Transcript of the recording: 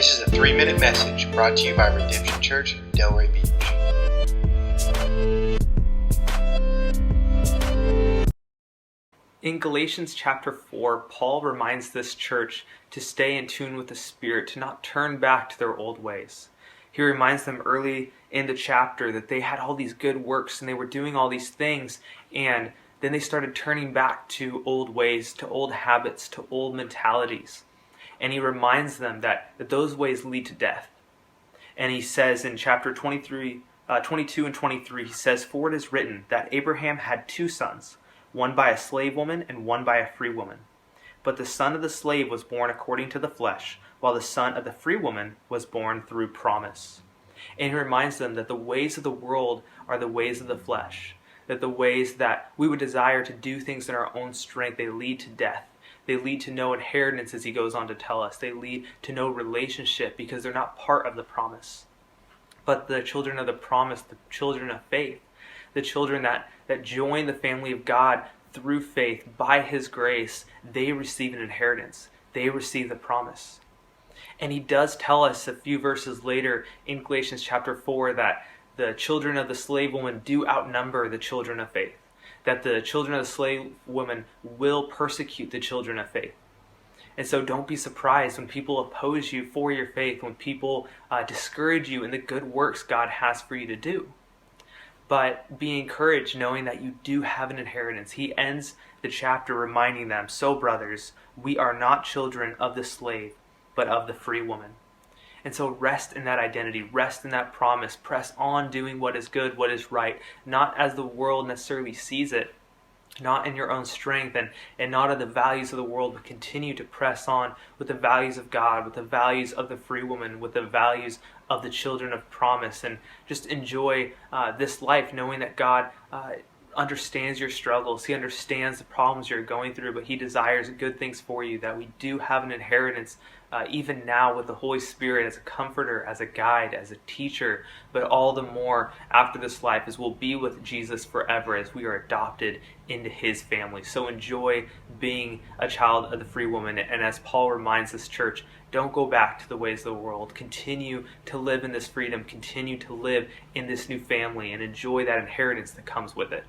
This is a 3-minute message brought to you by Redemption Church, Delray Beach. In Galatians chapter 4, Paul reminds this church to stay in tune with the Spirit, to not turn back to their old ways. He reminds them early in the chapter that they had all these good works and they were doing all these things, and then they started turning back to old ways, to old habits, to old mentalities. And he reminds them that those ways lead to death. And he says in chapter 22 and 23, he says, "For it is written that Abraham had 2 sons, one by a slave woman and one by a free woman. But the son of the slave was born according to the flesh, while the son of the free woman was born through promise." And he reminds them that the ways of the world are the ways of the flesh, that the ways that we would desire to do things in our own strength, they lead to death. They lead to no inheritance, as he goes on to tell us. They lead to no relationship because they're not part of the promise. But the children of the promise, the children of faith, the children that join the family of God through faith, by his grace, they receive an inheritance. They receive the promise. And he does tell us a few verses later in Galatians chapter 4 that the children of the slave woman do outnumber the children of faith. That the children of the slave woman will persecute the children of faith. And so don't be surprised when people oppose you for your faith, when people discourage you in the good works God has for you to do. But be encouraged knowing that you do have an inheritance. He ends the chapter reminding them, "So brothers, we are not children of the slave, but of the free woman." And so rest in that identity, rest in that promise, press on doing what is good, what is right, not as the world necessarily sees it, not in your own strength and not of the values of the world, but continue to press on with the values of God, with the values of the free woman, with the values of the children of promise, and just enjoy this life knowing that God understands your struggles. He understands the problems you're going through, but he desires good things for you, that we do have an inheritance even now with the Holy Spirit as a comforter, as a guide, as a teacher, but all the more after this life as we'll be with Jesus forever as we are adopted into his family. So enjoy being a child of the free woman, and as Paul reminds this church, don't go back to the ways of the world. Continue to live in this freedom, continue to live in this new family, and enjoy that inheritance that comes with it.